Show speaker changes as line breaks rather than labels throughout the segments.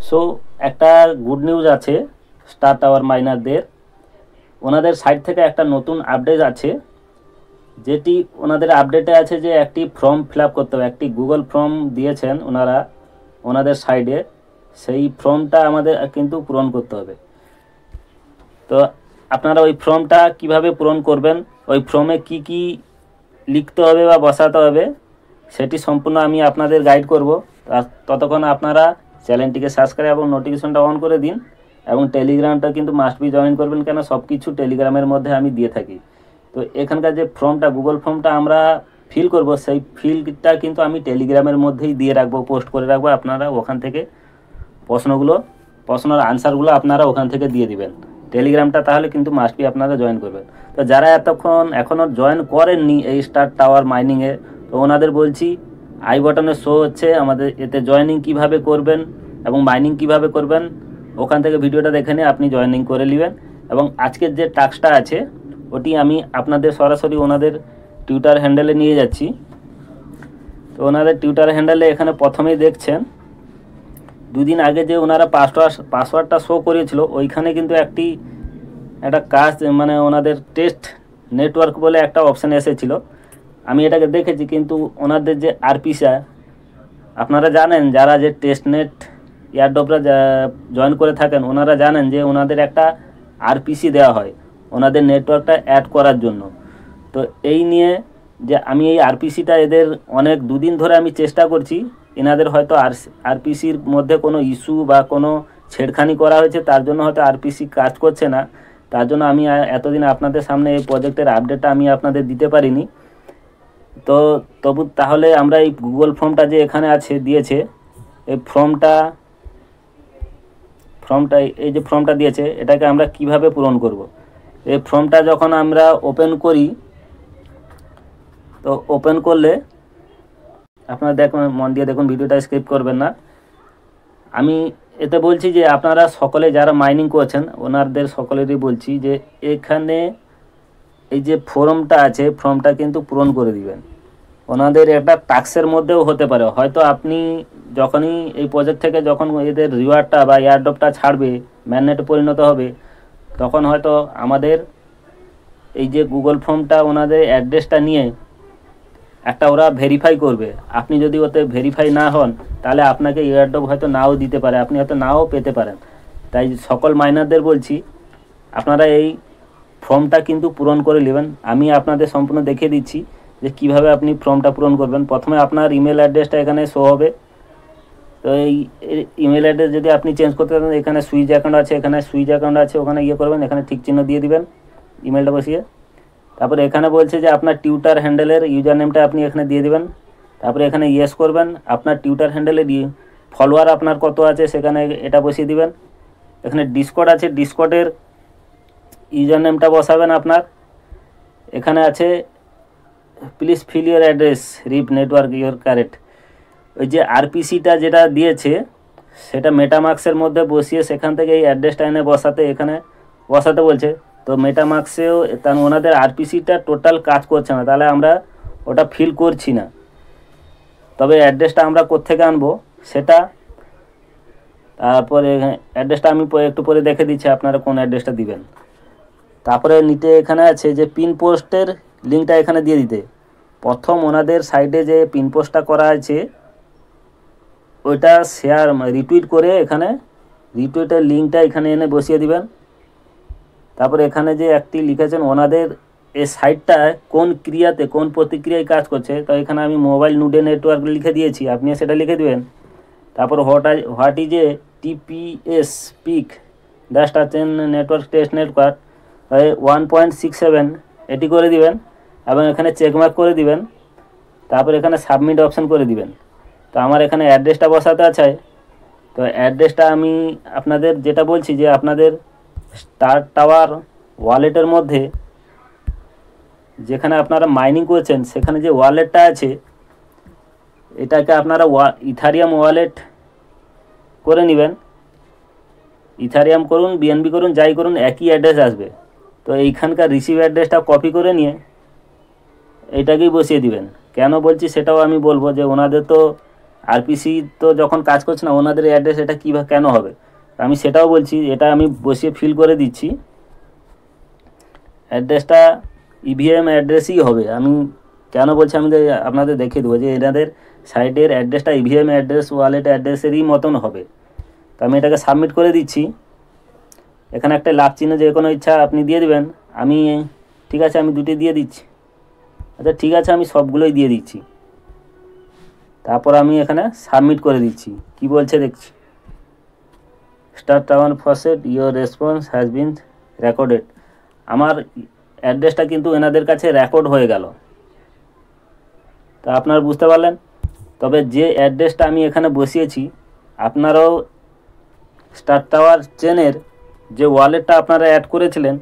So একটা good news আছে star tower মাইনারদের, ওনাদের সাইট থেকে একটা নতুন আপডেট আছে, যেটি ওনাদের আপডেটে আছে যে একটি ফর্ম ফিল আপ করতে হবে। একটি গুগল ফর্ম দিয়েছেন ওনারা ওনাদের সাইডে, সেই ফর্মটা আমাদের কিন্তু পূরণ করতে হবে। তো আপনারা ওই ফর্মটা কিভাবে পূরণ করবেন, ওই ফর্মে কি কি লিখতে হবে বা বসাতে হবে, সেটি সম্পূর্ণ আমি আপনাদের গাইড করব। ততক্ষণ আপনারা চ্যানেলটিকে সাবস্ক্রাইব এবং নোটিফিকেশনটা অন করে দিন, এবং টেলিগ্রামটা কিন্তু মাস্ট বি জয়েন করবেন, কেন সব কিছু টেলিগ্রামের মধ্যে আমি দিয়ে থাকি। তো এখানকার যে ফর্মটা, গুগল ফর্মটা আমরা ফিল করব, সেই ফিলটা কিন্তু আমি টেলিগ্রামের মধ্যেই দিয়ে রাখবো, পোস্ট করে রাখবো। আপনারা ওখান থেকে প্রশ্নের আনসারগুলো আপনারা ওখান থেকে দিয়ে দিবেন টেলিগ্রামটা, তাহলে কিন্তু মাস্ট বি আপনারা জয়েন করবেন। তো যারা এখনও জয়েন করেননি এই স্টার টাওয়ার মাইনিংয়ে, তো ওনাদের বলছি আই বাটনে শো হচ্ছে আমাদের, এতে জয়েনিং কিভাবে করবেন এবং মাইনিং কিভাবে করবেন, ওখান থেকে ভিডিওটা দেখে নিয়ে আপনি জয়েনিং করে নেবেন। এবং আজকের যে টাস্কটা আছে ওটি আমি আপনাদের সরাসরি ওনাদের টুইটার হ্যান্ডেলে নিয়ে যাচ্ছি। তো ওনাদের টুইটার হ্যান্ডেলে এখানে প্রথমেই দেখছেন দুদিন আগে যে ওনারা পাসওয়ার্ডটা শো করেছিল, ওইখানে কিন্তু একটা কাজ, মানে ওনাদের টেস্ট নেটওয়ার্ক বলে একটা অপশান এসেছিলো। আমি এটাকে দেখেছি, কিন্তু ওনাদের যে আরপিসি, আপনারা জানেন যারা যে টেস্ট নেট এয়ারড্রপরা জয়েন করে থাকেন, ওনারা জানেন যে ওনাদের একটা আরপিসি দেওয়া হয় ওনাদের নেটওয়ার্কটা অ্যাড করার জন্য। তো এই নিয়ে যে আমি এই আরপিসিটা এদের অনেক দুদিন ধরে আমি চেষ্টা করছি, এনাদের হয়তো আরপিসির মধ্যে কোনো ইস্যু বা কোনো ছেড়খানি করা হয়েছে, তার জন্য হয়তো আরপিসি কাজ করছে না। তার জন্য আমি এতদিন আপনাদের সামনে এই প্রজেক্টের আপডেটটা আমি আপনাদের দিতে পারিনি। তো তাহলে আমরা এই গুগল ফর্মটা যে এখানে আছে দিয়েছে, এই ফর্মটা এই যে ফর্মটা দিয়েছে, এটাকে আমরা কিভাবে পূরণ করব। এই ফর্মটা যখন আমরা ওপেন করি, তো ওপেন করলে আপনারা দেখুন, মন দিয়ে দেখুন, ভিডিওটা স্কিপ করবেন না। আমি এতে বলছি যে আপনারা সকলে যারা মাইনিং করছেন ওনাদের সকলেরই বলছি যে এখানে এই যে ফর্মটা আছে, ফর্মটা কিন্তু পূরণ করে দিবেন। ওনাদের একটা টাস্কের মধ্যেও হতে পারে, হয়তো আপনি যখনই এই প্রজেক্ট থেকে যখন এদের রিওয়ার্ডটা বা এয়ারড্রপটা ছাড়বে, ম্যাননেটে পরিণত হবে, তখন হয়তো আমাদের এই যে গুগল ফর্মটা ওনাদের অ্যাড্রেসটা নিয়ে একটা ওরা ভেরিফাই করবে। আপনি যদি ওতে ভেরিফাই না হন, তাহলে আপনাকে এয়ারড্রপ হয়তো নাও দিতে পারে, আপনি হয়তো নাও পেতে পারেন। তাই সকল মাইনারদের বলছি আপনারা এই ফর্মটা কিন্তু পূরণ করে নেবেন। আমি আপনাদের সম্পূর্ণ দেখিয়ে দিচ্ছি যে কিভাবে আপনি ফর্মটা পূরণ করবেন। প্রথমে আপনার ইমেল অ্যাড্রেসটা এখানে শো হবে। তো এই ইমেল অ্যাড্রেস যদি আপনি চেঞ্জ করতে চান, এখানে সুইচ অ্যাকাউন্ট আছে, ওখানে করবেন, এখানে ঠিক চিহ্ন দিয়ে দিবেন ইমেলটা বসিয়ে। তারপরে এখানে বলছে যে আপনার টিউটার হ্যান্ডেলের ইউজার নেমটা আপনি এখানে দিয়ে দেবেন। তারপরে এখানে ইয়েস করবেন, আপনার টিউটার হ্যান্ডেলে ফলোয়ার আপনার কত আছে সেখানে এটা বসিয়ে দিবেন। এখানে ডিসকর্ড আছে, ডিসকর্ডের ইউজার নেমটা বসাবেন আপনার। এখানে আছে please fill your address rip network your correct. ওই যে আরপিসিটা যেটা দিয়েছে সেটা মেটামাক্সের মধ্যে বসিয়ে সেখান থেকে এই অ্যাড্রেসটা এনে এখানে বসাতে বলছে। তো মেটামাক্সেও তার ওনাদের আরপিসিটা টোটাল কাজ করছে না, তাহলে আমরা ওটা ফিল করছি না। তবে অ্যাড্রেসটা আমরা কোত্থেকে আনবো সেটা, তারপরে অ্যাড্রেসটা আমি একটু পরে দেখে দিচ্ছি আপনারা কোন অ্যাড্রেসটা দিবেন। তারপরে নিতে এখানে আছে যে পিন পোস্টের লিঙ্কটা এখানে দিয়ে দিতে। প্রথম ওনাদের সাইডে যে পিন পোস্টটা করা আছে ওইটা শেয়ার রিটুইট করে এখানে রিটুইটের লিঙ্কটা এখানে এনে বসিয়ে দিবেন। তারপরে এখানে যে একটি লিখেছেন ওনাদের এই সাইটটা কোন ক্রিয়াতে কোন প্রতিক্রিয়ায় কাজ করছে, তো এখানে আমি মোবাইল নুডে নেটওয়ার্ক লিখে দিয়েছি, আপনি সেটা লিখে দিবেন। তারপর what is a TPS pick +10 network test network 1.67 এটি করে দিবেন এবং এখানে চেকমার্ক করে দিবেন। তারপর এখানে সাবমিট অপশান করে দিবেন। তো আমার এখানে অ্যাড্রেসটা বসাতে আছে। তো অ্যাড্রেসটা আমি আপনাদের যেটা বলছি যে আপনাদের স্টার টাওয়ার ওয়ালেটের মধ্যে যেখানে আপনারা মাইনিং করছেন সেখানে যে ওয়ালেটটা আছে এটাকে আপনারা ইথারিয়াম ওয়ালেট করে নেবেন। ইথারিয়াম করুন, বিএনবি করুন, যাই করুন, একই অ্যাড্রেস আসবে। তো এইখানকার রিসিভ অ্যাড্রেসটা কপি করে নিয়ে এইটাকেই বসিয়ে দিবেন। কেন বলছি সেটাও আমি বলবো যে ওনাদের তো আরপিসি তো যখন কাজ করছে না ওনাদের অ্যাড্রেস এটা কী কেন হবে, আমি সেটাও বলছি। এটা আমি বসিয়ে ফিল করে দিচ্ছি, অ্যাড্রেসটা ইভিএম অ্যাড্রেসই হবে। আমি কেন বলছি আমি আপনাদের দেখিয়ে দেবো যে এনাদের সাইটের অ্যাড্রেসটা ইভিএম অ্যাড্রেস ওয়ালেট অ্যাড্রেসেরই মতন হবে। তো আমি এটাকে সাবমিট করে দিচ্ছি। এখানে একটা লাভ চিহ্ন যে কোনো ইচ্ছা আপনি দিয়ে দেবেন। আমি ঠিক আছে, আমি দুটি দিয়ে দিচ্ছি। আচ্ছা ঠিক আছে, আমি সবগুলোই দিয়ে দিচ্ছি। তারপর আমি এখানে সাবমিট করে দিচ্ছি। কি বলছে দেখছি, start tower faucet your response has been recorded. আমার অ্যাড্রেসটা কিন্তু এনাদের কাছে রেকর্ড হয়ে গেল। তা আপনারা বুঝতে পারলেন। তবে যে অ্যাড্রেসটা আমি এখানে বসিয়েছি, আপনারাও স্টার টাওয়ার চেনের যে ওয়ালেটটা আপনারা অ্যাড করেছিলেন,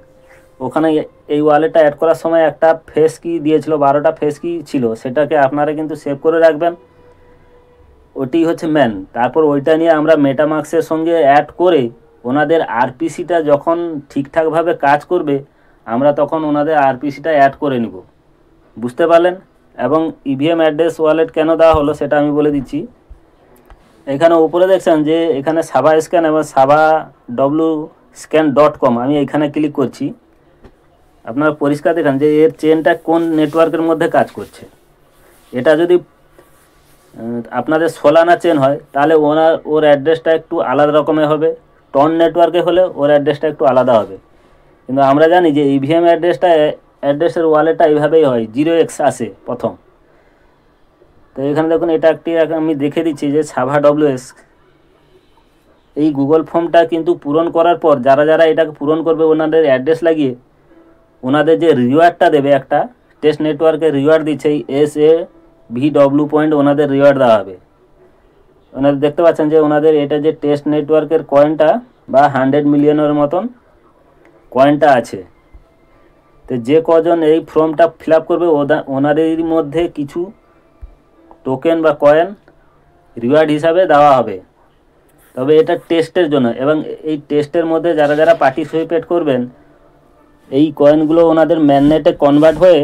ওখানে এই ওয়ালেটটা অ্যাড করার সময় একটা ফেস কি দিয়েছিল, 12টা ফেস কি ছিল, সেটাকে আপনারা কিন্তু সেভ করে রাখবেন। ওটি হচ্ছে ম্যান। তারপর ওইটা নিয়ে আমরা মেটামাক্সের সঙ্গে অ্যাড করে ওনাদের আরপিসিটা যখন ঠিকঠাকভাবে কাজ করবে, আমরা তখন ওনাদের আরপিসিটা অ্যাড করে নিব। বুঝতে পারলেন। এবং ইভিএম অ্যাড্রেস ওয়ালেট কেন দেওয়া হলো সেটা আমি বলে দিচ্ছি। এখানে উপরে দেখছেন যে এখানে সাভা স্ক্যান এবং সাভা wscan.com, আমি এখানে ক্লিক করছি। আপনারা পরিষ্কার দেখেন যে এর চেনটা কোন নেটওয়ার্কের মধ্যে কাজ করছে। এটা যদি আপনাদের সোলানা চেন হয় তাহলে ওর অ্যাড্রেসটা একটু আলাদা রকমের হবে, টন নেটওয়ার্কে হলে ওর অ্যাড্রেসটা একটু আলাদা হবে। কিন্তু আমরা জানি যে ইভিএম অ্যাড্রেসের ওয়ালেটটা এইভাবেই হয়, 0x আসে প্রথম। তো এখানে দেখুন এটা একটি আমি দেখে দিচ্ছি যে সাভা WS। এই গুগল ফর্মটা কিন্তু পূরণ করার পর যারা যারা এটাকে পূরণ করবে ওনাদের অ্যাড্রেস লাগিয়ে ওনাদের যে রিওয়ার্ডটা দেবে, একটা টেস্ট নেটওয়ার্কের রিওয়ার্ড দিচ্ছে, এই SAVW পয়েন্ট ওনাদের রিওয়ার্ড দেওয়া হবে। ওনাদের দেখতে পাচ্ছেন যে ওনাদের এটা যে টেস্ট নেটওয়ার্কের কয়েনটা বা 100 মিলিয়নের মতন কয়েনটা আছে। তো যে কজন এই ফর্মটা ফিল আপ করবে ওনাদের মধ্যে কিছু টোকেন বা কয়েন রিওয়ার্ড হিসাবে দেওয়া হবে। তবে এটা টেস্টের জন্য, এবং এই টেস্টের মধ্যে যারা যারা পার্টিসিপেট করবেন এই কয়েনগুলো ওনাদের ম্যাননেটে কনভার্ট হয়ে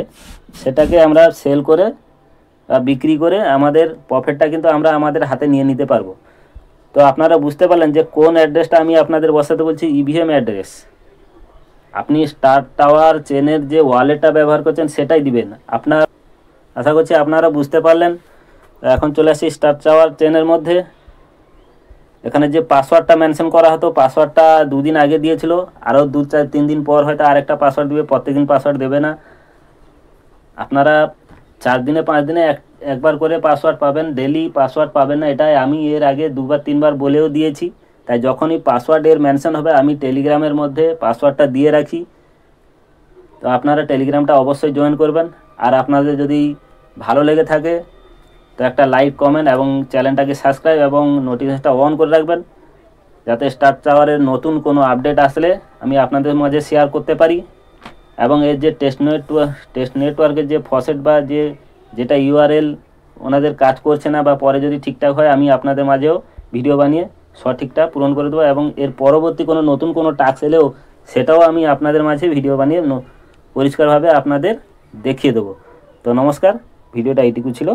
সেটাকে আমরা সেল করে বা বিক্রি করে আমাদের প্রফিটটা কিন্তু আমরা আমাদের হাতে নিয়ে নিতে পারবো। তো আপনারা বুঝতে পারলেন যে কোন অ্যাড্রেসটা আমি আপনাদের বসাতে বলছি, ইভিএম অ্যাড্রেস। আপনি স্টার টাওয়ার চেনের যে ওয়ালেটটা ব্যবহার করছেন সেটাই দিবেন। আশা করছি আপনারা বুঝতে পারলেন। এখন চলে আসি স্টার টাওয়ার চেনের মধ্যে। এখানে যে পাসওয়ার্ডটা মেনশন করা হতো, পাসওয়ার্ডটা 2 দিন আগে দিয়েছিল, আরও 2-3 দিন পর হয়তো আরেকটা পাসওয়ার্ড দিবে। প্রত্যেকদিন পাসওয়ার্ড দেবে না, আপনারা 4 দিনে 5 দিনে একবার করে পাসওয়ার্ড পাবেন, ডেলি পাসওয়ার্ড পাবেন না। এটাই আমি এর আগে 2-3 বার বলেও দিয়েছি। তাই যখনই পাসওয়ার্ডের মেনশন হবে আমি টেলিগ্রামের মধ্যে পাসওয়ার্ডটা দিয়ে রাখি। তো আপনারা টেলিগ্রামটা অবশ্যই জয়েন করবেন। আর আপনাদের যদি ভালো লেগে থাকে তো একটা লাইক, কমেন্ট এবং চ্যানেলটাকে সাবস্ক্রাইব এবং নোটিফিকেশনটা অন করে রাখবেন, যাতে স্টার টাওয়ারের নতুন কোনো আপডেট আসলে আমি আপনাদের মাঝে শেয়ার করতে পারি। এবং এর যে টেস্ট নেটওয়ার্কের যে ফসেট বা যেটা ইউআরএল ওনাদের কাজ করছে না বা পরে যদি ঠিকঠাক হয় আমি আপনাদের মাঝেও ভিডিও বানিয়ে সঠিকটা পূরণ করে দেবো। এবং এর পরবর্তী কোনো নতুন কোনো টাস্ক এলেও সেটাও আমি আপনাদের মাঝে ভিডিও বানিয়ে পরিষ্কারভাবে আপনাদের দেখিয়ে দেবো। তো নমস্কার, ভিডিওটা এইটুকু ছিল।